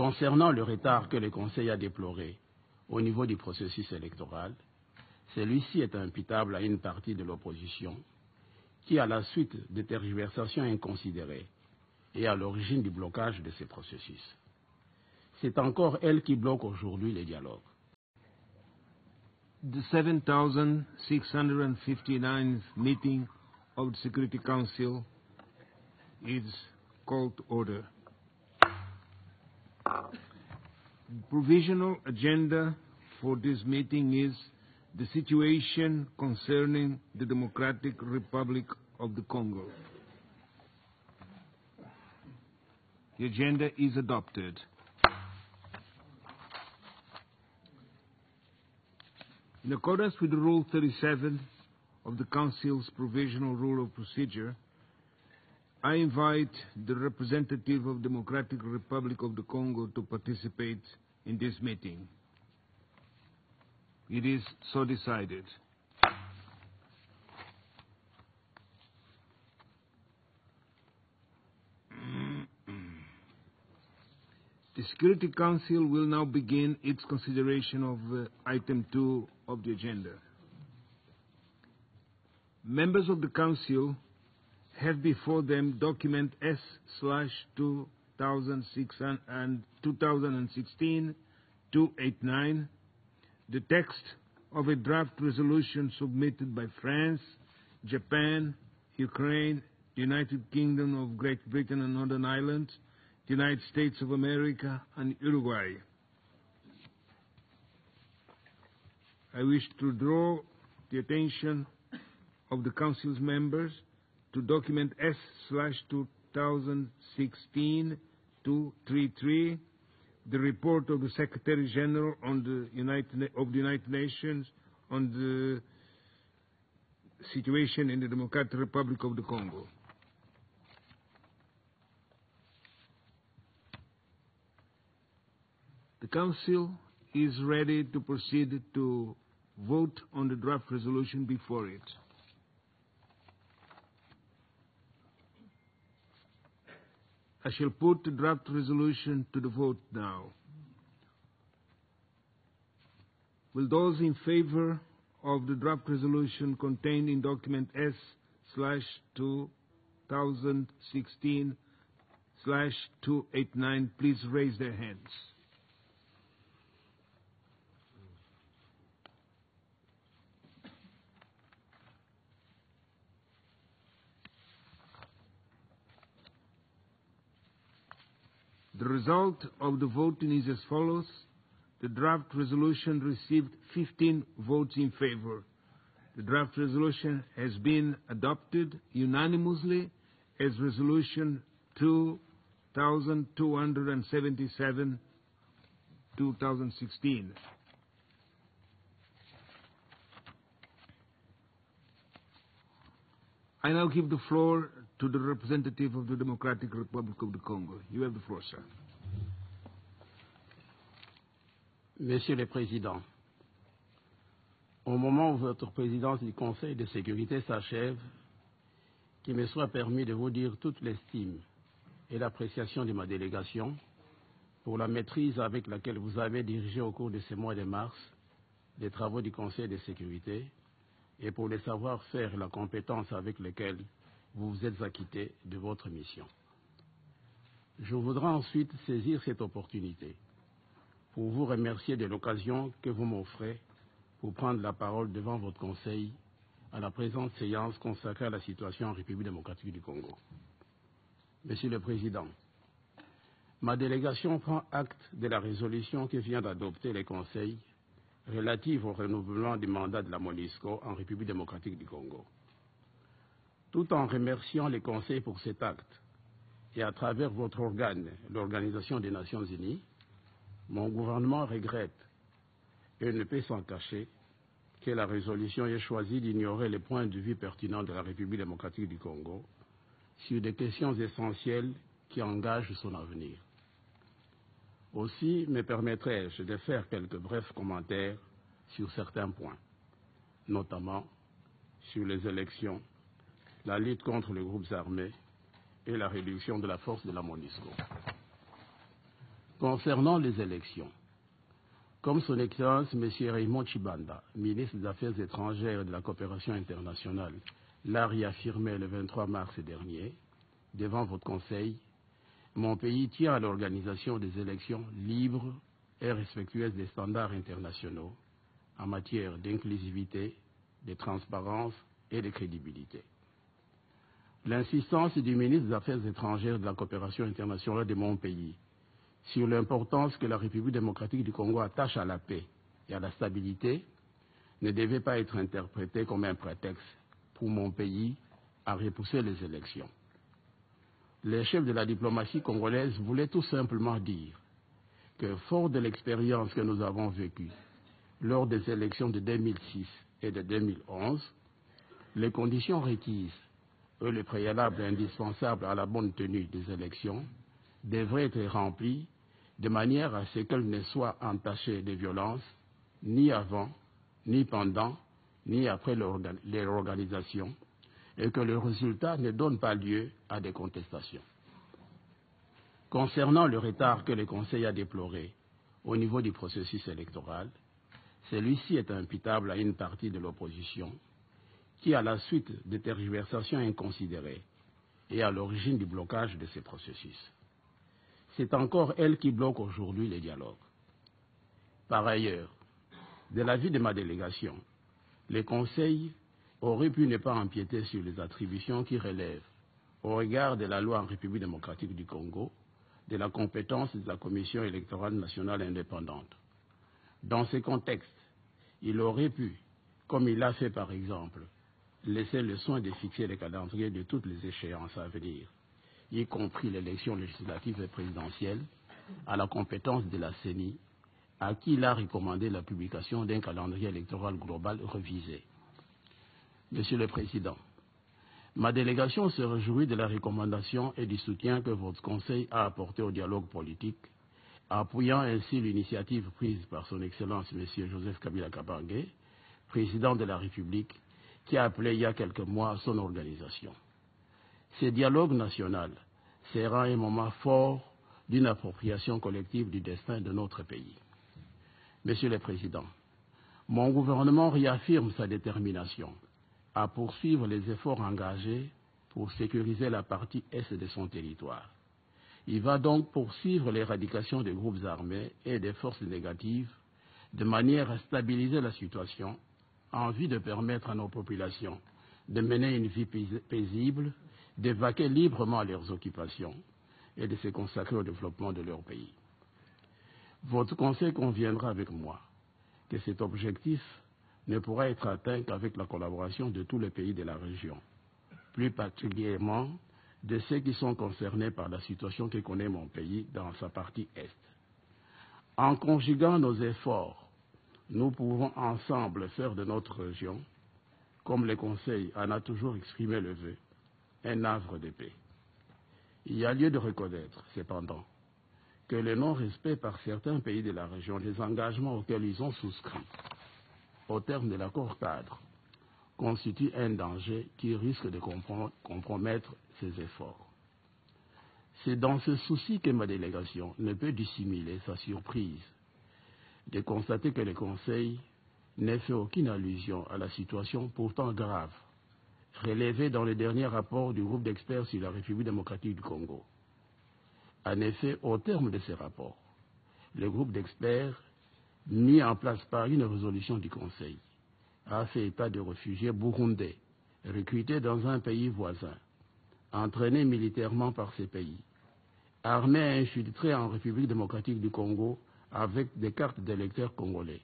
Concernant le retard que le Conseil a déploré au niveau du processus électoral, celui-ci est imputable à une partie de l'opposition qui, à la suite de tergiversations inconsidérées, est à l'origine du blocage de ces processus. C'est encore elle qui bloque aujourd'hui les dialogues. The 7,659th meeting of the Security Council is called to order. The provisional agenda for this meeting is the situation concerning the Democratic Republic of the Congo. The agenda is adopted. In accordance with Rule 37 of the Council's Provisional Rule of Procedure, I invite the representative of the Democratic Republic of the Congo to participate in this meeting. It is so decided. The Security Council will now begin its consideration of item 2 of the agenda. Members of the Council have before them document S/2016-289, the text of a draft resolution submitted by France, Japan, Ukraine, the United Kingdom of Great Britain and Northern Ireland, the United States of America, and Uruguay. I wish to draw the attention of the Council's members to document S/2016-233, the report of the Secretary General of the United Nations on the situation in the Democratic Republic of the Congo. The Council is ready to proceed to vote on the draft resolution before it. I shall put the draft resolution to the vote now. Will those in favor of the draft resolution contained in document S/2016-289 please raise their hands? The result of the voting is as follows. The draft resolution received 15 votes in favor. The draft resolution has been adopted unanimously as Resolution 2277/2016. I now give the floor to the representative of the Democratic Republic of the Congo. You have the floor, sir. Monsieur le Président, au moment où votre présidence du Conseil de sécurité s'achève, qu'il me soit permis de vous dire toute l'estime et l'appréciation de ma délégation pour la maîtrise avec laquelle vous avez dirigé au cours de ce mois de mars les travaux du Conseil de sécurité et pour le savoir-faire et la compétence avec lesquelles vous vous êtes acquitté de votre mission. Je voudrais ensuite saisir cette opportunité pour vous remercier de l'occasion que vous m'offrez pour prendre la parole devant votre Conseil à la présente séance consacrée à la situation en République démocratique du Congo. Monsieur le Président, ma délégation prend acte de la résolution que vient d'adopter le Conseil relative au renouvellement du mandat de la MONUSCO en République démocratique du Congo. Tout en remerciant le Conseil pour cet acte et à travers votre organe, l'Organisation des Nations Unies, mon gouvernement regrette et ne peut s'en cacher que la résolution ait choisi d'ignorer les points de vue pertinents de la République démocratique du Congo sur des questions essentielles qui engagent son avenir. Aussi me permettrai-je de faire quelques brefs commentaires sur certains points, notamment sur les élections, la lutte contre les groupes armés et la réduction de la force de la MONUSCO. Concernant les élections, comme son Excellence M. Raymond Tshibanda, ministre des Affaires étrangères et de la coopération internationale, l'a réaffirmé le 23 mars dernier, devant votre Conseil, mon pays tient à l'organisation des élections libres et respectueuses des standards internationaux en matière d'inclusivité, de transparence et de crédibilité. L'insistance du ministre des Affaires étrangères et de la coopération internationale de mon pays sur l'importance que la République démocratique du Congo attache à la paix et à la stabilité ne devait pas être interprétée comme un prétexte pour mon pays à repousser les élections. Les chefs de la diplomatie congolaise voulaient tout simplement dire que, fort de l'expérience que nous avons vécue lors des élections de 2006 et de 2011, les conditions requises et les préalables indispensables à la bonne tenue des élections devraient être remplies de manière à ce qu'elles ne soient entachées de violence ni avant, ni pendant, ni après leur organisation, et que le résultat ne donne pas lieu à des contestations. Concernant le retard que le Conseil a déploré au niveau du processus électoral, celui-ci est imputable à une partie de l'opposition qui, à la suite de tergiversations inconsidérées, est à l'origine du blocage de ces processus. C'est encore elle qui bloque aujourd'hui les dialogues. Par ailleurs, de l'avis de ma délégation, le Conseil aurait pu ne pas empiéter sur les attributions qui relèvent, au regard de la loi en République démocratique du Congo, de la compétence de la Commission électorale nationale indépendante. Dans ce contexte, il aurait pu, comme il l'a fait par exemple, laisser le soin de fixer le calendrier de toutes les échéances à venir, y compris l'élection législative et présidentielle, à la compétence de la CENI, à qui il a recommandé la publication d'un calendrier électoral global revisé. Monsieur le Président, ma délégation se réjouit de la recommandation et du soutien que votre Conseil a apporté au dialogue politique, appuyant ainsi l'initiative prise par son Excellence M. Joseph Kabila Kabange, président de la République, qui a appelé il y a quelques mois à son organisation. Ce dialogue national sera un moment fort d'une appropriation collective du destin de notre pays. Monsieur le Président, mon gouvernement réaffirme sa détermination à poursuivre les efforts engagés pour sécuriser la partie est de son territoire. Il va donc poursuivre l'éradication des groupes armés et des forces négatives de manière à stabiliser la situation en vue de permettre à nos populations de mener une vie paisible, d'évacuer librement leurs occupations et de se consacrer au développement de leur pays. Votre Conseil conviendra avec moi que cet objectif ne pourra être atteint qu'avec la collaboration de tous les pays de la région, plus particulièrement de ceux qui sont concernés par la situation que connaît mon pays dans sa partie Est. En conjuguant nos efforts, nous pouvons ensemble faire de notre région, comme le Conseil en a toujours exprimé le vœu, un havre de paix. Il y a lieu de reconnaître, cependant, que le non-respect par certains pays de la région des engagements auxquels ils ont souscrit, au terme de l'accord cadre, constitue un danger qui risque de compromettre ces efforts. C'est dans ce souci que ma délégation ne peut dissimuler sa surprise de constater que le Conseil n'a fait aucune allusion à la situation pourtant grave relevée dans le dernier rapport du groupe d'experts sur la République démocratique du Congo. En effet, au terme de ce rapport, le groupe d'experts, mis en place par une résolution du Conseil, a fait état de réfugiés burundais recrutés dans un pays voisin, entraînés militairement par ces pays, armés et infiltrés en République démocratique du Congo avec des cartes d'électeurs congolais,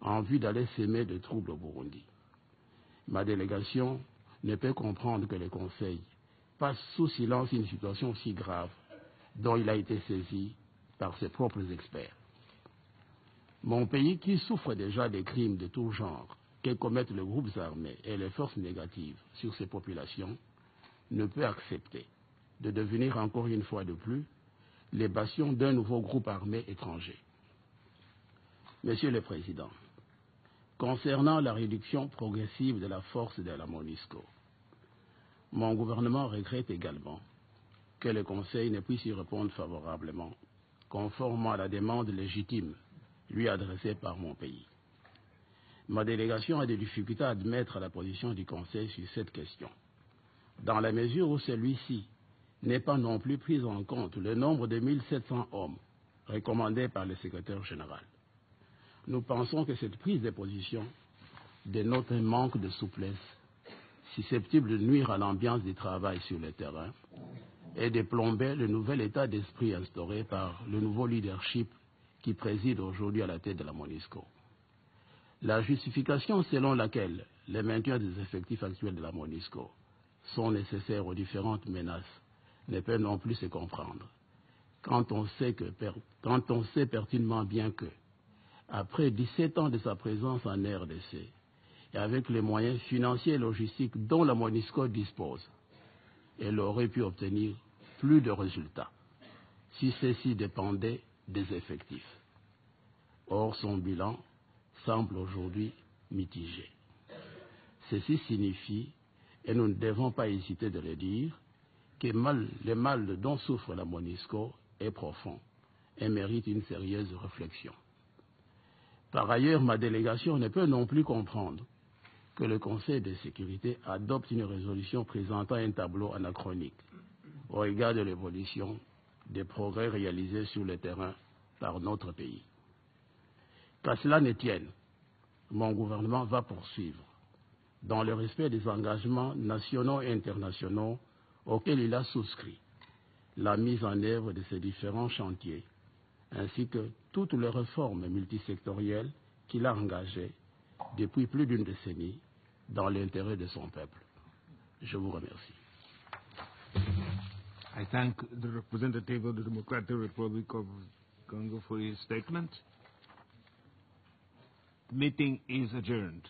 en vue d'aller s'aimer de troubles au Burundi. Ma délégation ne peut comprendre que le Conseil passe sous silence une situation aussi grave dont il a été saisi par ses propres experts. Mon pays, qui souffre déjà des crimes de tout genre que commettent les groupes armés et les forces négatives sur ses populations, ne peut accepter de devenir encore une fois de plus les bastions d'un nouveau groupe armé étranger. Monsieur le Président, concernant la réduction progressive de la force de la MONUSCO, mon gouvernement regrette également que le Conseil ne puisse y répondre favorablement, conformément à la demande légitime lui adressée par mon pays. Ma délégation a des difficultés à admettre la position du Conseil sur cette question, dans la mesure où celui-ci n'est pas non plus pris en compte le nombre de 1700 hommes recommandés par le secrétaire général. Nous pensons que cette prise de position dénote un manque de souplesse susceptible de nuire à l'ambiance du travail sur le terrain et de plomber le nouvel état d'esprit instauré par le nouveau leadership qui préside aujourd'hui à la tête de la MONUSCO. La justification selon laquelle le maintien des effectifs actuels de la MONUSCO sont nécessaires aux différentes menaces ne peut non plus se comprendre quand on sait pertinemment bien que, après 17 ans de sa présence en RDC, et avec les moyens financiers et logistiques dont la MONUSCO dispose, elle aurait pu obtenir plus de résultats si ceux-ci dépendaient des effectifs. Or, son bilan semble aujourd'hui mitigé. Ceci signifie, et nous ne devons pas hésiter de le dire, que le mal dont souffre la MONUSCO est profond et mérite une sérieuse réflexion. Par ailleurs, ma délégation ne peut non plus comprendre que le Conseil de sécurité adopte une résolution présentant un tableau anachronique au regard de l'évolution des progrès réalisés sur le terrain par notre pays. Qu'à cela ne tienne, mon gouvernement va poursuivre, dans le respect des engagements nationaux et internationaux auxquels il a souscrit, la mise en œuvre de ces différents chantiers, ainsi que toutes les réformes multisectorielles qu'il a engagées depuis plus d'une décennie dans l'intérêt de son peuple. Je vous remercie. I thank the representative of the Democratic Republic of Congo for his statement. The meeting is adjourned.